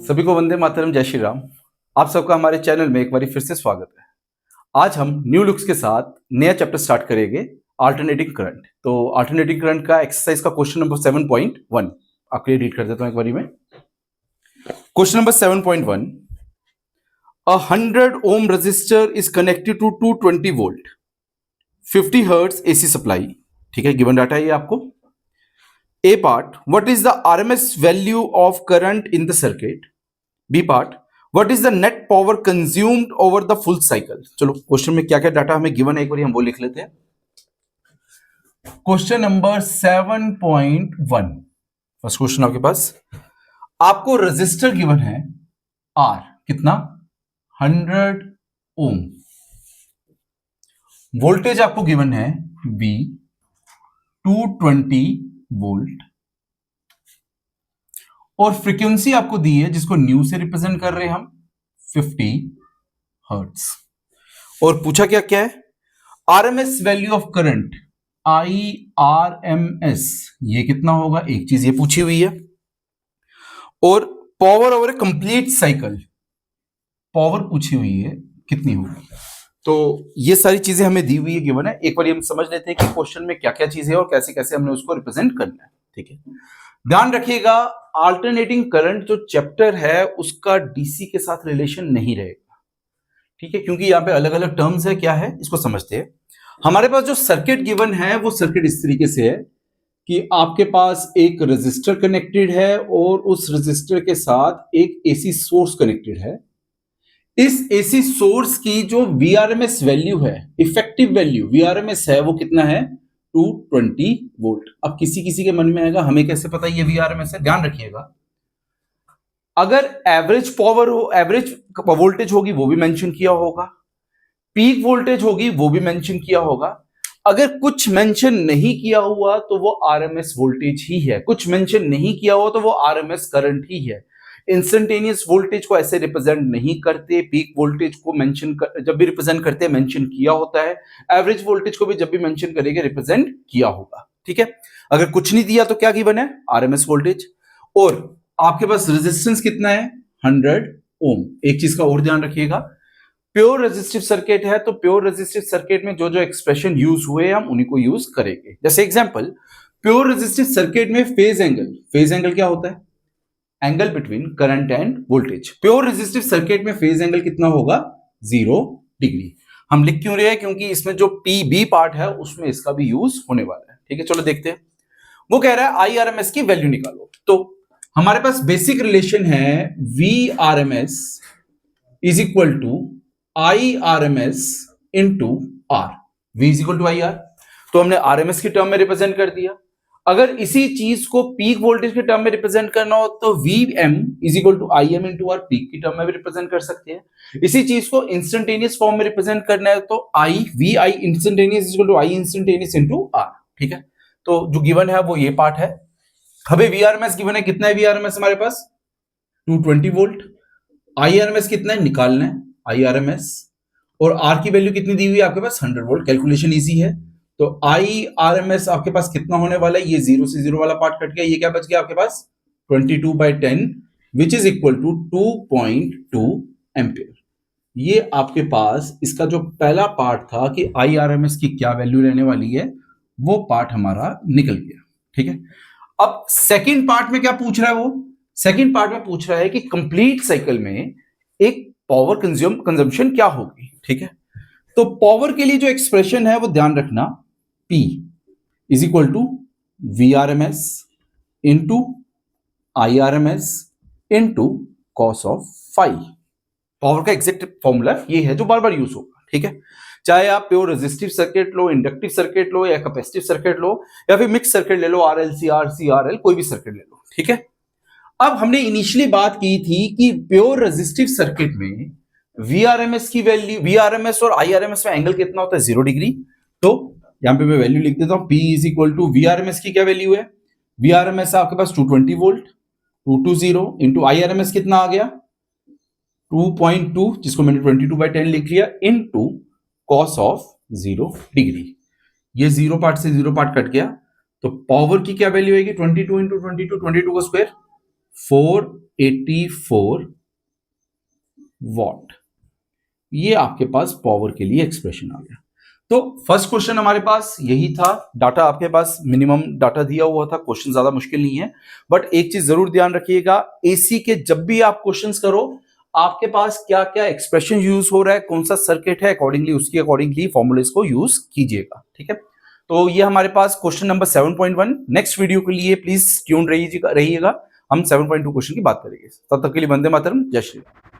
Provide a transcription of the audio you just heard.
सभी को वंदे मातरम, जय श्री राम। आप सबका हमारे चैनल में एक बार फिर से स्वागत है। आज हम न्यू लुक्स के साथ नया चैप्टर स्टार्ट करेंगे, अल्टरनेटिंग करंट। तो अल्टरनेटिंग करंट का एक्सरसाइज का क्वेश्चन नंबर 7.1 आपके लिए रीड कर देता हूं एक बारी में। Question number 7.1, a 100 ohm resistor is connected to 220 volt 50 hertz AC supply। ठीक है, गिवन डाटा है ये आपको। A part, what is the RMS value of current in the circuit? B part, what is the net power consumed over the full cycle? चलो question में क्या क्या data हमें गिवन है एक बार हम वो लिख लेते हैं। क्वेश्चन नंबर 7.1, फर्स्ट क्वेश्चन आपके पास, आपको रेजिस्टर गिवन है R कितना 100 ओम, वोल्टेज आपको गिवन है V 220 वोल्ट और फ्रीक्वेंसी आपको दी है जिसको न्यू से रिप्रेजेंट कर रहे हैं हम 50 हर्ट्ज। और पूछा क्या क्या है, RMS value of current IRMS ये कितना होगा, एक चीज ये पूछी हुई है। और पावर ओवर ए कंप्लीट साइकिल, पावर पूछी हुई है कितनी होगी। तो ये सारी चीजें हमें दी हुई है, गिवन है। एक बार हम समझ लेते हैं कि क्वेश्चन में क्या क्या चीजें है और कैसे कैसे हमने उसको रिप्रेजेंट करना है। ठीक है, ध्यान रखिएगा, अल्टरनेटिंग करंट जो चैप्टर है उसका डीसी के साथ रिलेशन नहीं रहेगा। ठीक है, क्योंकि यहाँ पे अलग अलग टर्म्स है, क्या है इसको समझते हैं। हमारे पास जो सर्किट गिवन है वो सर्किट इस तरीके से है कि आपके पास एक रेजिस्टर कनेक्टेड है और उस रेजिस्टर के साथ एक एसी सोर्स कनेक्टेड है। इस एसी सोर्स की जो VRMS वैल्यू है, इफेक्टिव वैल्यू VRMS है, वो कितना है 220 वोल्ट। अब किसी किसी के मन में आएगा हमें कैसे पता ये VRMS है। ध्यान रखिएगा, अगर एवरेज पावर हो, एवरेज वोल्टेज होगी वो भी मेंशन किया होगा, पीक वोल्टेज होगी वो भी मेंशन किया होगा। अगर कुछ मेंशन नहीं किया हुआ तो वो RMS वोल्टेज ही है, कुछ मेंशन नहीं किया हुआ तो वो RMS करंट ही है। इंस्टेंटेनियस वोल्टेज को ऐसे रिप्रेजेंट नहीं करते, पीक वोल्टेज को मेंशन जब भी रिप्रेजेंट करते हैं मेंशन किया होता है, एवरेज वोल्टेज को भी जब भी मेंशन करेंगे रिप्रेजेंट किया होगा। ठीक है, अगर कुछ नहीं दिया तो क्या गिवन है RMS वोल्टेज। और आपके पास रेजिस्टेंस कितना है 100 ओम। एक चीज का और ध्यान रखिएगा, प्योर रेजिस्टिव सर्किट है तो प्योर रेजिस्टिव सर्किट में जो जो एक्सप्रेशन यूज हुए हम उन्हीं को यूज करेंगे। जैसे एग्जांपल, प्योर रेजिस्टिव सर्किट में फेज एंगल क्या होता है, angle between current end voltage. Pure resistive circuit में फेज एंगल कितना होगा 0 डिग्री। हम लिख क्यों रहे हैं, क्योंकि इसमें जो PB पार्ट है उसमें इसका भी यूज होने वाला है। ठीक है, चलो देखते हैं। वो कह रहा है IRMS की वैल्यू निकालो। तो हमारे पास बेसिक रिलेशन है VRMS is equal to IRMS into R। V is equal to IR, तो हमने RMS की टर्म में रिप्रेजेंट कर दिया। अगर इसी चीज को पीक वोल्टेज के टर्म में रिप्रेजेंट करना हो तो VM is equal to IM into R, peak की टर्म में भी रिप्रेजेंट कर सकते हैं। इसी चीज को इंस्टेंटेनियस फॉर्म में रिप्रेजेंट करना है तो VI instantaneous is equal to I instantaneous into R। ठीक है, तो जो गिवन है वो ये पार्ट है। हमें VRMS गिवन है, कितना है VRMS हमारे पास 220 वोल्ट। IRMS कितना है निकालना है IRMS, और R की वैल्यू कितनी दी हुई है आपके पास 100 वोल्ट। कैलकुलेशन इजी है, तो IRMS आपके पास कितना होने वाला है, ये 0 से 0 वाला पार्ट कट गया, ये क्या बच गया आपके पास 22/10 which is equal to 2.2 ampere. ये आपके पास इसका जो पहला पार्ट था कि IRMS की क्या वैल्यू रहने वाली है वो पार्ट हमारा निकल गया। ठीक है, अब सेकंड पार्ट में क्या पूछ रहा है, वो सेकंड पार्ट में पूछ रहा है कि कंप्लीट साइकिल में एक पावर कंजम्पशन क्या होगी। ठीक है, तो पावर के लिए जो एक्सप्रेशन है वो ध्यान रखना, P is equal to VRMS into IRMS into cos of phi. Power का एग्जैक्ट फॉर्मूला ये है जो बार बार यूज होगा। ठीक है, चाहे आप प्योर रेजिस्टिव सर्किट लो, इंडक्टिव सर्किट लो, या कैपेसिटिव सर्किट लो, या फिर मिक्स सर्किट ले लो, RLC RC RL, कोई भी सर्किट ले लो। ठीक है, अब हमने इनिशियली बात की थी कि प्योर रेजिस्टिव सर्किट में VRMS की वैल्यू, VRMS और IRMS में एंगल कितना होता है 0 डिग्री। तो यहां पे मैं वैल्यू लिख देता हूं, P is equal to VRMS की क्या वैल्यू है, VRMS आपके पास 220 वोल्ट 220 इंटू IRMS कितना आ गया 2.2, जिसको मैंने 22/10 लिख लिया, इंटू कॉस ऑफ 0 डिग्री। ये 0 पार्ट से 0 पार्ट कट गया, तो पावर की क्या वैल्यू आएगी 22 इंटू 22 का स्क्वायर 484 वॉट। ये आपके पास पावर के लिए एक्सप्रेशन आ गया। तो फर्स्ट क्वेश्चन हमारे पास यही था। डाटा आपके पास मिनिमम डाटा दिया हुआ था, क्वेश्चन ज्यादा मुश्किल नहीं है। बट एक चीज जरूर ध्यान रखिएगा, एसी के जब भी आप क्वेश्चंस करो, आपके पास क्या क्या एक्सप्रेशन यूज हो रहा है, कौन सा सर्किट है, अकॉर्डिंगली उसकी अकॉर्डिंगली फॉर्मूलेस को यूज कीजिएगा। ठीक है, तो ये हमारे पास क्वेश्चन नंबर 7.1। नेक्स्ट वीडियो के लिए प्लीज ट्यून रहिएगा, हम 7.2 क्वेश्चन की बात करेंगे। तब तक के लिए वंदे मातरम, जय श्री राम।